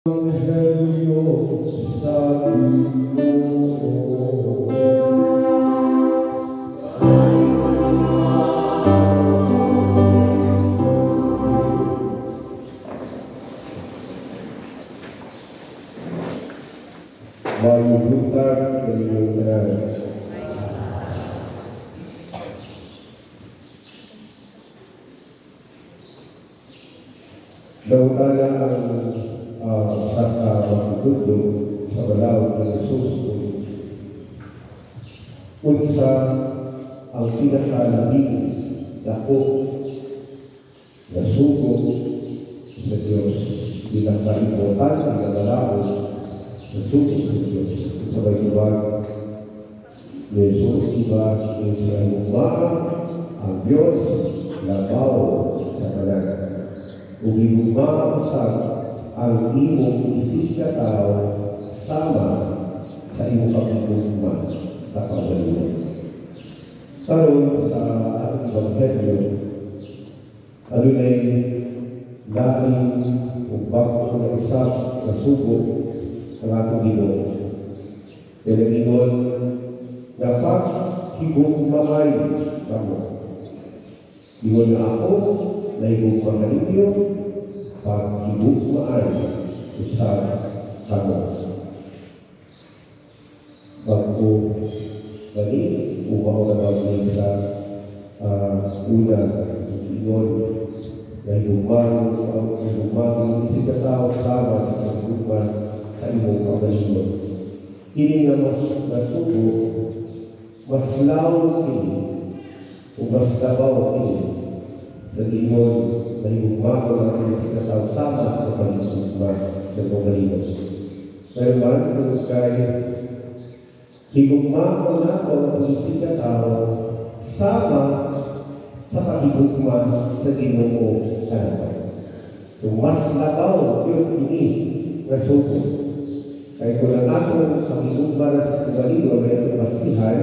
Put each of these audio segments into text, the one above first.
Evangelyo sa Pinoon. Mayubutan kanyang tanan. Dautala ang sa magtutulog sa balaw ng Jesus. Unsa ang pinakalabing dako na sugo sa Diyos, pinaka-importante na balaw na sugo sa Diyos. Sa bayuban ni Jesus, iba ang Diyos labaw sa kanan. Umigugma sa ang imong isip tao sama sa imong pagigugma sa pagdaliwan. Karon sa ating Ebanghelyo, adunay laing ug bago na usap na sugo ang atong Ginoo. Kaya ingon nga paghigugmaay kamo. Ingon na ako na higugma ninyo paghigugmaan sa kamo. Bago gani, upang magawin sa una, ingon, na higugmaan si katao sama sa paghigugmaan sa imong pagdaliwan. Kini nga mas nasugo, mas lawak kini, o mas labaw kini, sa ingon, na higugmaan natin si katao sama sa paghigugmaan sa pagdaliwan. Pero man, kung kaya higugmaan nato ang si katao sama sa paghigugmaan sa Ginoo kanato. Kung mas labaw yun ini na sugo. Kaya kung ang atong paghigugmaan sa pagdaliwan may itong masihan,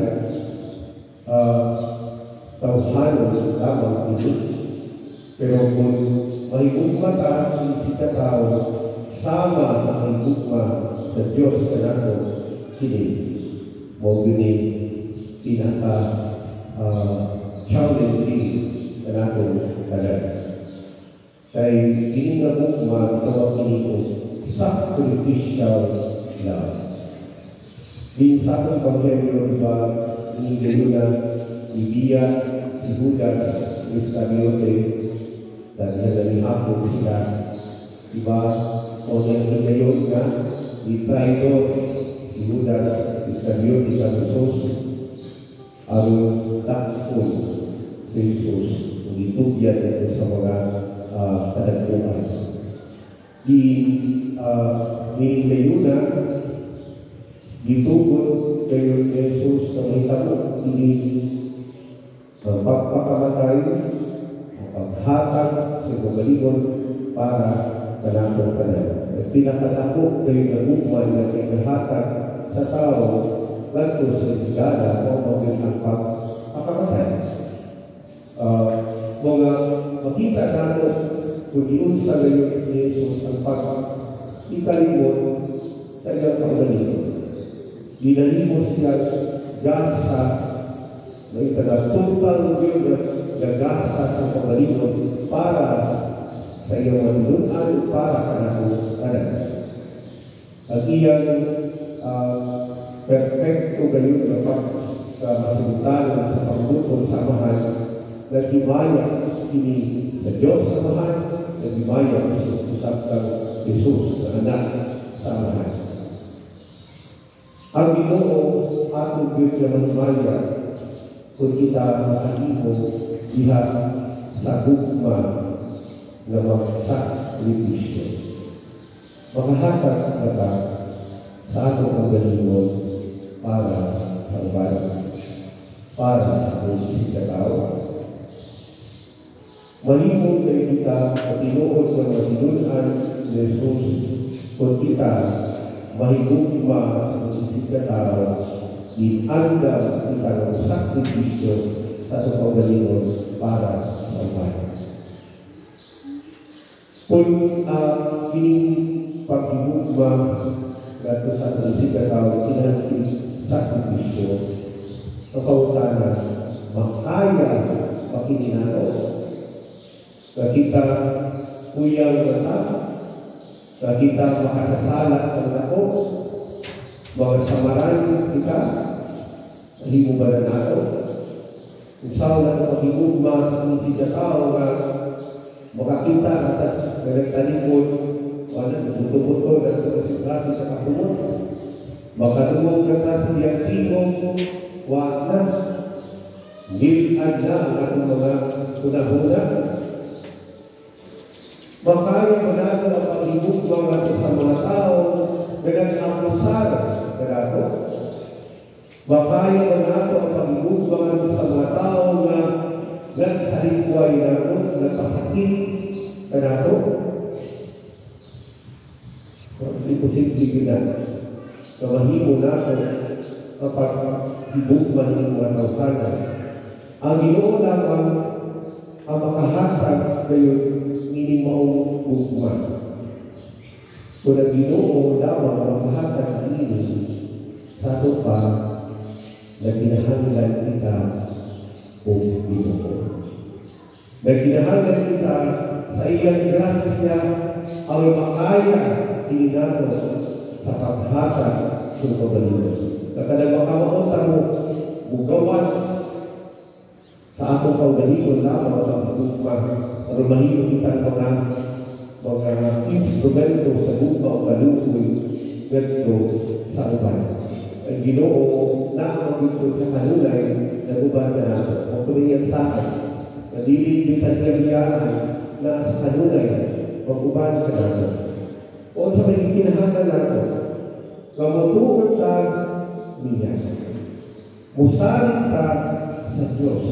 tawhanon lamang ito. Pero kung mahigugma ka si katao sama sa paghigugma sa Diyos kanato, hindi mo bini pinaka-challenging kanato kanan. Kaya hindi nga gugma tawag nito sacrificial love. Di sa atong Ebanghelyo, diba, inigayon na ibiya si Judas Iscariote dahil nalihapon sila. Diba, o inigayon na i-traitor si Judas Iscariote sa Jesus ang takon si Jesus kung itugyan ito sa mga kadagpuan. Inigayon na ditugod kayo ni Jesus sa mahitabo ini pagpakamatay paghatag sa pagbalikon para kanatong kanan. At pinakadako kayo nagugman na paghatag sa tao ngadto sa sigada o mawin ang pagpakamatay. Mga makita natin kung iunsa ngayon ni Jesus ang pag-ikalimon sa iyang pagbalikon. Dinalimon siya gasa na itag-total yun na gasa sa pagbalikon para sa iyong matulunan para kanatong kanan. At iyang perfecto gayon na pagkasuntanan sa pagdukong samahan na gimaya ini sa Diyos samahan na gimaya usap ng Jesus na anak samahan. Ang Ginoo atong Diyos na manimaya kung kita makahimo diha sa gugma na magsakripisyo. Makahatag ka sa atong pagdaliwan para sa uban, para sa Diyos katao. Malimong kayo kita at inuod ng masinunan ni Jesus kung kita mahigugma sa Diyos katao, iandang kita ng sakripisyo sa atong pagdaliwan para sa uban. Kung paghimugma gato sa tulisig at kinahanglan sakripisyo sa kautana makaya pakininato kita kuyang mata kita makasasalat ng ako mga samaran kita himubaran nato usaw na paghimugma sa tulisig at tao na makakita atas nagtalikod wala buto-buto na sa kapunod makatulog na siya tingong wala gilad na ang ating mga kunahuna makaya manalo ang paghimugma sa mga tao na nag-akusar kanato makaya manalo ang paghimugma sa mga tao na nagsalikuay nato nagpasakit kanato imposible na mahimo nato kapag hibugman ng mga tawhana. Ang Ginoo lamang ang makahatag ngayon minimaong hugman. Kung ang Ginoo lamang ang makahatag ini sa ito pa na kinahanglan kita o Ginoo. Na kinahanglan kita sa iyang grasya ang makaya inato sa paghatag sa pagalitan. Kadang makamaunta mo, mugawas sa atong pagalitan lamang ang hukman para mahilo kita mga instrumento sa hukma o kalukoy ganito sa uban. Ang Ginoo na ang ito sa kanunay na uban na nato. Ang kuliyan sa akin, na dilibitan kanyaan na sa kanunay pag-uban ka nato. O sa may kinahanglan nato, mamutuon ka niya. Musalit ka sa Diyos.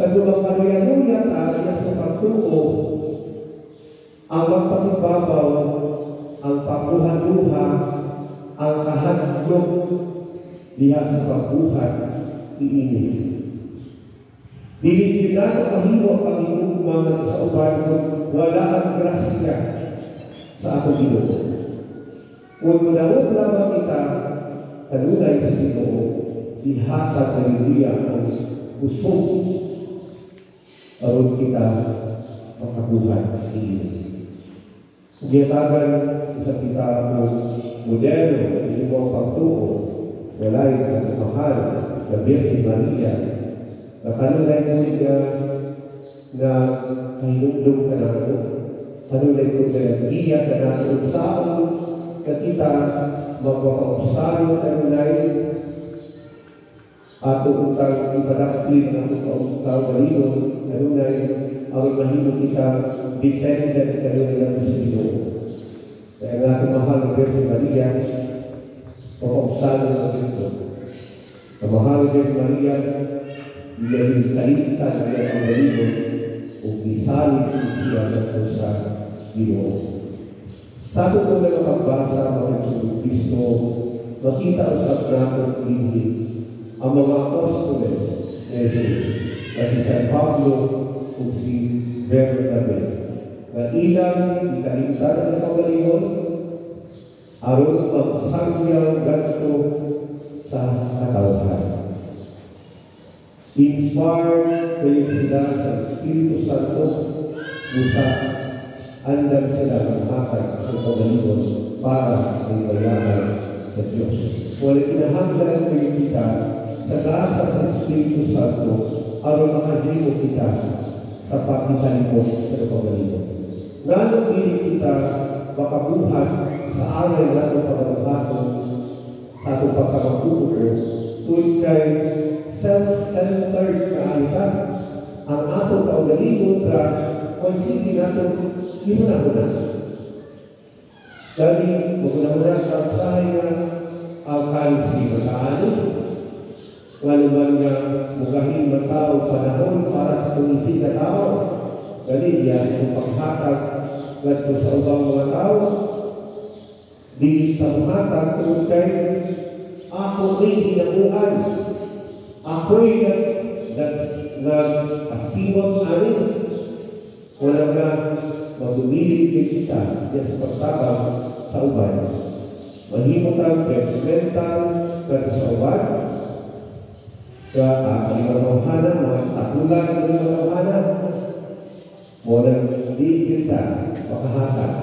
Pag lumang-manuya-nuya ka sa pagtuo, ang magpakibabaw, ang pagluha-luha, ang kahadlok diha sa pagbuhat, iinit. Dili nato mahimo ang pangingugma sa uban wala ang grasya sa ato Ginoo. Kung manawag lamang kita, kanunay sa Ginoo, ihatag na niya ang usok aron kita makabuhat ini. Giyatagan sa kita ng modelo, hindi mo pagtuo, walay ang mahal na Birhen Maria, na kanunay mo niya na hinundong ka nato, kanunay mo niya iya ka nato, saan ka kita magpapausano kanunay, ato utang ipadaklin ang utang balino, kanunay ang mahimo kita dependent kanunay ng Diyos. Kaya nga itong mahal ng Birhen Maria, papausano ng Diyos. Ang mahal ng Birhen Maria, iya'y kaligtan ng ang balino o isalit siya ng sa Ginoo. Tato ko na nakagbasa ng Kristo, makita usap natin hindi ang mga apostoles na Jesus at si San Pablo o si Bernabe na ilang ikaligtan ng pagalingon aron magsangyaw ganito sa katawhan. Inspired kayo sila sa Espiritu Santo musa andam sila ng hatag sa pagalingon para sa ibayaran sa Diyos. Wala kinahanglan kayo kita sa grasa sa Espiritu Santo aron makahimo kita sa pagkitalimot sa pagalingon. Nganong hindi kita makabuhat sa aral na itong pagkabuhaton sa itong pagkakabuto tuwid kay self-centered na alisan ang atong kaugalingon na kung sige natin hinuna-huna. Dali, maguna-huna sa usahay na ang kalisi mataano nga naman nga mugahin matao panahon para sa tumisig na tao. Dali, yan ang paghatag ngadto sa ubang mga tao. Di paghatag tungkol kay ako rin hinabuhan. Ako'y nag-asimot anin. Wala na magumili kita sa pagtabang sa uban. Mahimutang representan sa uban, sa kalimanawhanan, mga takulan ng kalimanawhanan. Wala hindi kita makahatag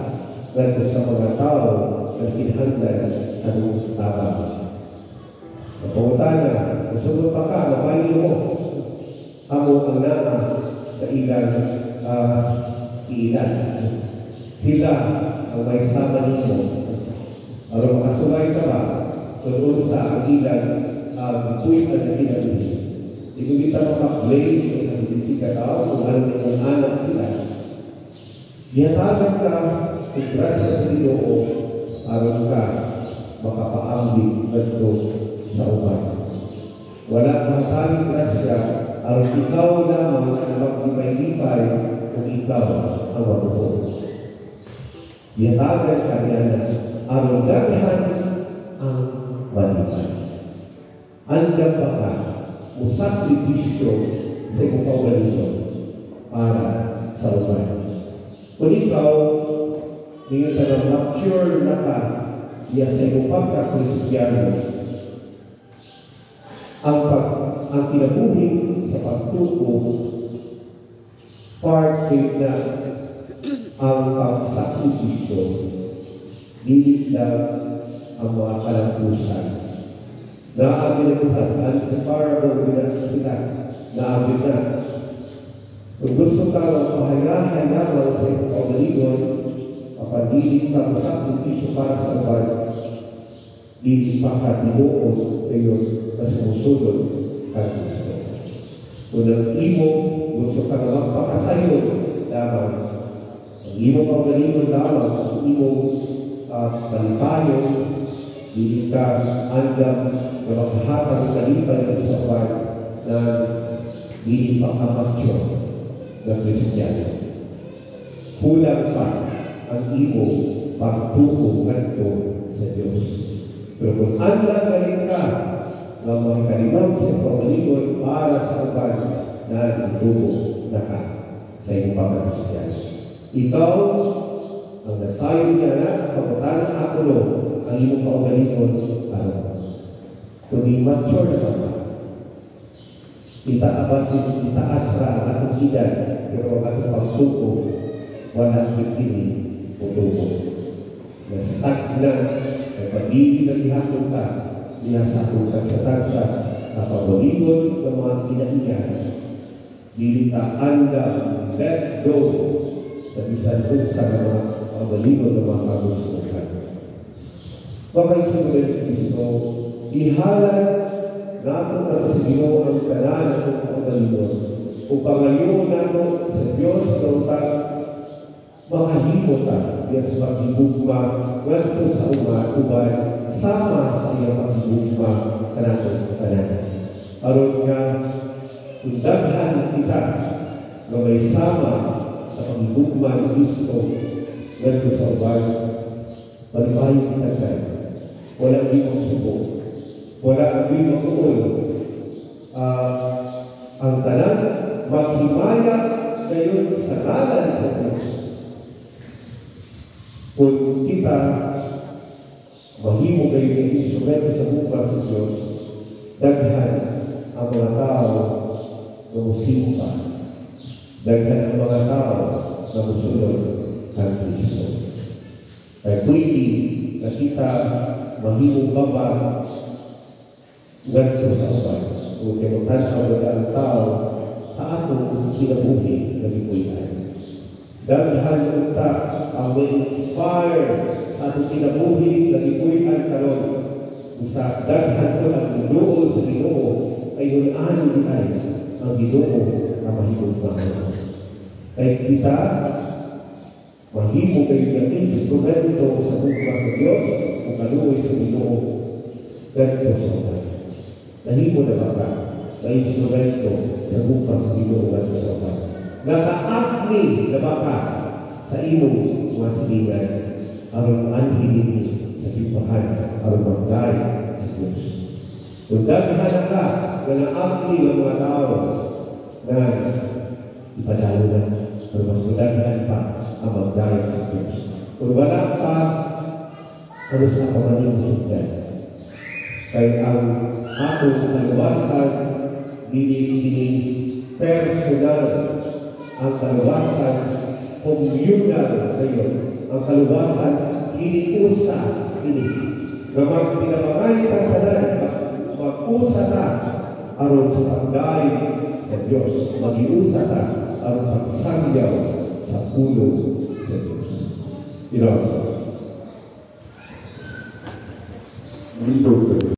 sa mga tao na kinahanglan sa tabang. Napangutana, masunod pa ka, mapahin mo. Amo ang naa sa ilang ilan. Sila ang may sama ninyo. Aron makasulay ka ba, sunod sa ilan buwitan na kinabili. Hindi kita makablame kung hindi ka tao, kung ano yung anak sila. Ihatagan ka kung grasya sa Ginoo, aron ka makapaambing dito sa uban. Wala kang tanging grasya, aron ikaw lamang ang maglipay-lipay kung ikaw ang mabuto. Ihatagan ka niya na aron gamihan ang malipay. Andyan pa ka, musakripisyo sa iyong kaugalingon para sa uban. Kung ikaw, ngayon ka ng mature na ka, yan sa iyong pagka-Kristyano, ang kinabuhi sa pagtuto, part na ang pagsakripisyo, hindi lang ang mga kalampusan. Naabin na buhatan sa parable sila. Naabin na. Kung gusto ka ng pahayahan lamang sa iyong kaugalingon, kapag ka masakripisyo para sa uban, hindi pa ka tinuon sa iyong nasusunod kay Kristo. Kung ang imo, gusto ka na magpakasayon lamang, ang imo kaugalingon lamang, ang imo palipayo, hindi ka andang na maghatang kalipay ng isa uban na hindi pa kamatyo ng Kristiyano. Kulang pa ang imo pagtuko ngadto sa Diyos. Pero kung andang galing ka na magkalimang sa kaugalingon para sa uban na itubo na ka sa iyong pagka-Kristiyano. Ikaw ang nasayon niya na pagkatang akulo ang iyong kaugalingon para kung di mature na ba, itaas ra ang atong edad, pero ang atong pagtuko, walang pipili o tuko. Na-stuck na, ay pag-ibig na ihapon ka, ihasakong ka sa tansa, na pag-ulingon ng mga kinaiyan, dili ka andang let go sa bisan sa mga pag-ulingon ng mga kagustuhan. Bakit sumunod sa Kristo, ihalay nato na sa Ginoo ang tanan ng kaugalingon o pangayon nato sa Diyos na utang makahimo ta diyan sa paghigugma ngadto sa uban sama sa iyang paghigugma kanato tanan. Aron nga kung daghan kita na may sama sa paghigugma ni Kristo ngadto sa uban, palipayon kita kayo. Walang limang subo. Wala ang limang tuon. Ang tanan, maghimaya ngayon sa ngalan sa Diyos. Kung kita mahimo kayo ng instrumento sa bukas sa Diyos, daghan ang mga tao na musimpa. Daghan ang mga tao na musunod kay Kristo. Kaya pwede na kita mahimong baba ngadto sa uban. Kung tinutan ang tao sa atong kinabuhi na gipuy-an. Daghan unta ang inspire sa atong kinabuhi na gipuy-an karon. Kung sa daghan ko ang Ginoo sa Ginoo ay hulaan ay ang Ginoo na mahimong baba. Kaya kita mahimo kayo ng instrumento sa bukas sa Diyos kung kaluoy sa Ginoo ganito sa uban. Nahimo na ba ka na instrumento sa bukas sa Ginoo ganito sa uban? Naka-acne na ba ka sa imong mga silingan aron anhinin sa simbahan aron maggay sa Diyos. Kung daghan ka na na-acne ng mga tao na ipadalo na pero mas madaghan pa ang magdayag sa Diyos. Kung wala pa, ano sa pamalimusok yan? Kaya ang atong kalawasan, dili personal, ang kalawasan, communal kayo. Ang kalawasan, iniusa, kapag pinamangay ka mag-usa ka aron sa pagdaig sa Diyos, mag-iusa ka aron pagsangyaw sa ulo sa Diyos. Dito